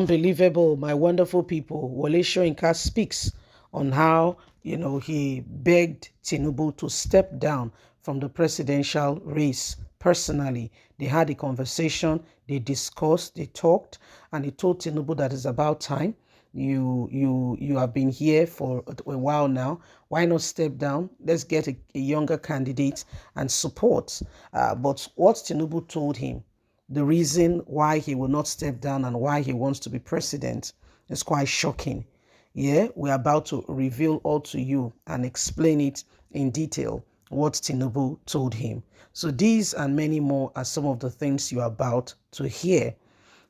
Unbelievable, my wonderful people. Wole Soyinka speaks on how, he begged Tinubu to step down from the presidential race personally. They had a conversation, they discussed, they talked, and he told Tinubu that it's about time. You have been here for a while now. Why not step down? Let's get a younger candidate and support. But what Tinubu told him, the reason why he will not step down and why he wants to be president is quite shocking. Yeah, we're about to reveal all to you and explain it in detail what Tinubu told him. So these and many more are some of the things you're about to hear.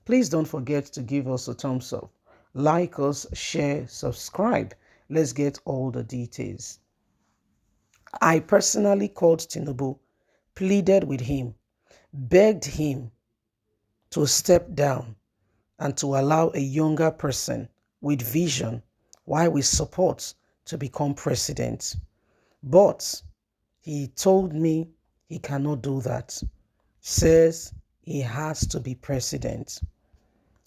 Please don't forget to give us a thumbs up, like us, share, subscribe. Let's get all the details. I personally called Tinubu, pleaded with him, begged him to step down and to allow a younger person with vision, why we support, to become president. But he told me he cannot do that. Says he has to be president.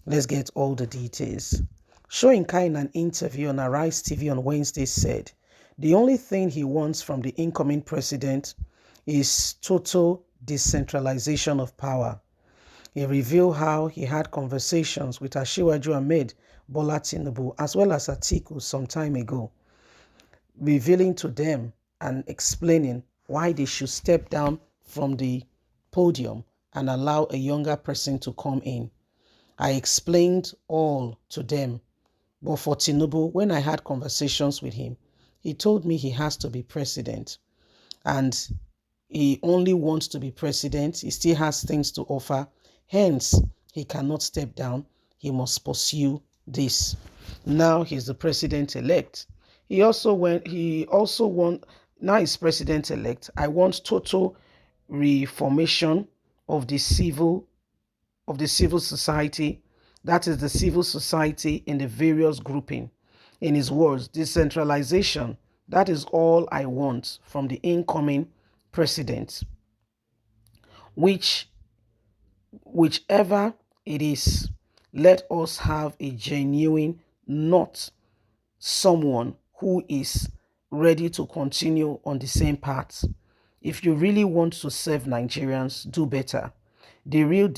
Let's get all the details. Soyinka, in an interview on Arise TV on Wednesday, said the only thing he wants from the incoming president is total decentralization of power. He revealed how he had conversations with Asiwaju Ahmed Bola Tinubu as well as Atiku some time ago, revealing to them and explaining why they should step down from the podium and allow a younger person to come in. I explained all to them. But for Tinubu, when I had conversations with him, he told me he has to be president. And he only wants to be president. He still has things to offer. Hence, he cannot step down. He must pursue this. Now he's the president-elect. Now he's president-elect. I want total reformation of the civil society. That is the civil society in the various grouping. In his words, decentralization. That is all I want from the incoming president. Whichever it is, let us have a genuine, not someone who is ready to continue on the same path. If you really want to serve Nigerians, do better. The real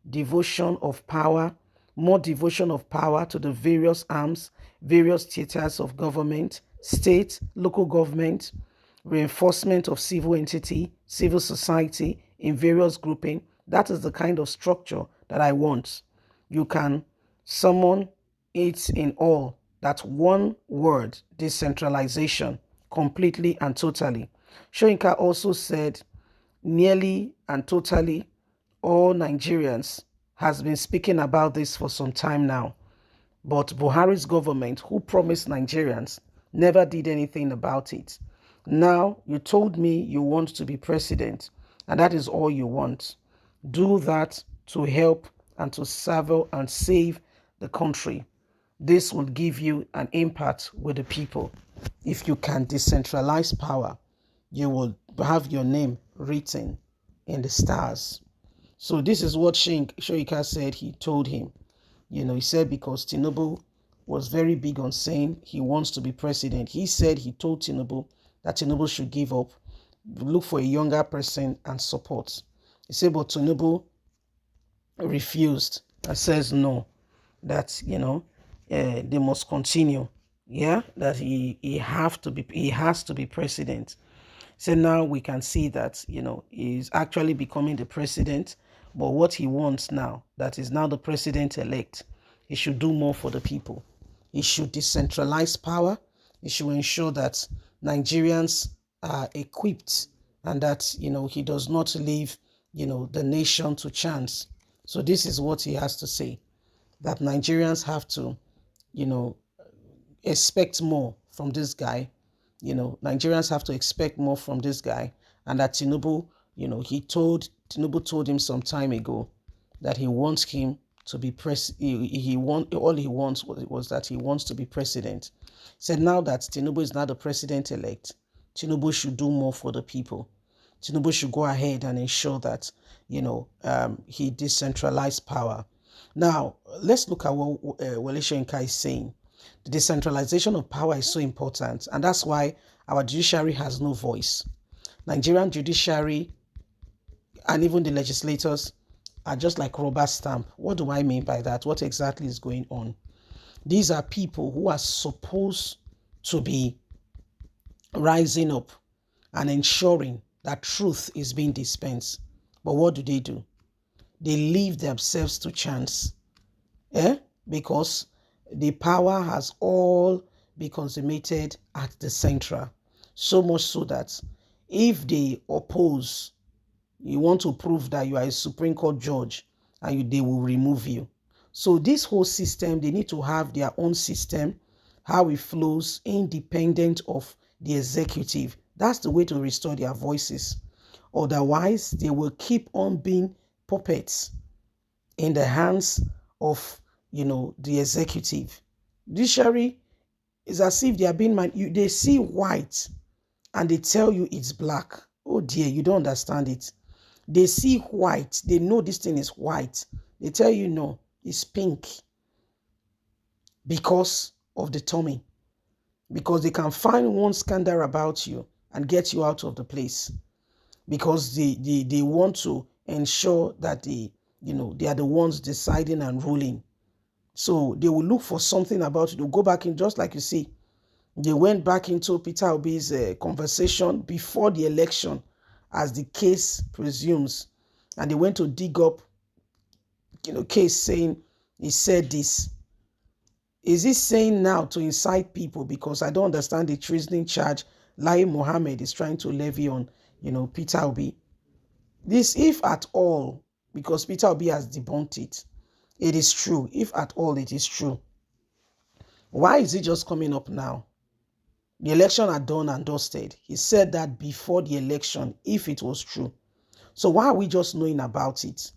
devotion of power, more devotion of power to the various arms, various theaters of government, state, local government, reinforcement of civil entity, civil society in various grouping. That is the kind of structure that I want. You can summon it in all. That one word, decentralization, completely and totally. Soyinka also said nearly and totally all Nigerians has been speaking about this for some time now. But Buhari's government, who promised Nigerians, never did anything about it. Now, you told me you want to be president, and that is all you want. Do that to help and to serve and save the country. This will give you an impact with the people. If you can decentralize power, you will have your name written in the stars. So this is what Soyinka said he told him. He said because Tinubu was very big on saying he wants to be president. He said he told Tinubu that Tinubu should give up, look for a younger person and support. He said, but Tinubu refused and says no, that, they must continue. Yeah, that he has to be president. So now we can see that, he's actually becoming the president. But what he wants now, that is now the president-elect, he should do more for the people. He should decentralize power. He should ensure that Nigerians are equipped and that, he does not leave, the nation to chance. So this is what he has to say, that Nigerians have to, expect more from this guy. Nigerians have to expect more from this guy. And that Tinubu, Tinubu told him some time ago that he wants him to be all he wants was that he wants to be president. He said now that Tinubu is now the president-elect, Tinubu should do more for the people. Tinubu should go ahead and ensure that, he decentralized power. Now, let's look at what Wole Soyinka is saying. The decentralization of power is so important, and that's why our judiciary has no voice. Nigerian judiciary and even the legislators are just like rubber stamp. What do I mean by that? What exactly is going on? These are people who are supposed to be rising up and ensuring that truth is being dispensed. But what do? They leave themselves to chance. Because the power has all been consummated at the central. So much so that if they oppose, you want to prove that you are a Supreme Court judge, and they will remove you. So this whole system, they need to have their own system, how it flows, independent of the executive. That's the way to restore their voices. Otherwise, they will keep on being puppets in the hands of, the executive. Judiciary is as if they are being they see white and they tell you it's black. Oh dear, you don't understand it. They see white, they know this thing is white. They tell you no, it's pink because of the tummy. Because they can find one scandal about you and get you out of the place. Because they want to ensure that they are the ones deciding and ruling. So they will look for something about it. They'll go back in, just like you see, they went back into Peter Obi's conversation before the election, as the case presumes, and they went to dig up, case saying he said this. Is he saying now to incite people? Because I don't understand the treasoning charge Lai Mohammed is trying to levy on, Peter Obi. This, if at all, because Peter Obi has debunked it, it is true. If at all it is true, why is it just coming up now? The election are done and dusted. He said that before the election, if it was true. So why are we just knowing about it?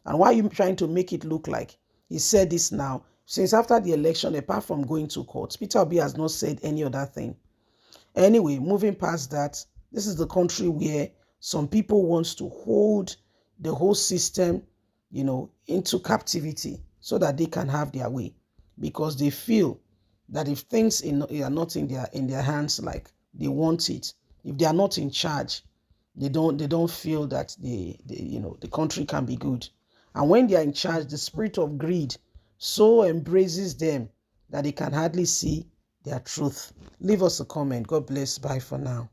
And why are you trying to make it look like he said this now? Since after the election, apart from going to court, Peter Obi has not said any other thing. Anyway, moving past that, this is the country where some people want to hold the whole system, into captivity so that they can have their way, because they feel that if things are not in their hands like they want it, if they are not in charge, they don't feel that the country can be good. And when they are in charge, the spirit of greed so embraces them that they can hardly see their truth. Leave us a comment. God bless. Bye for now.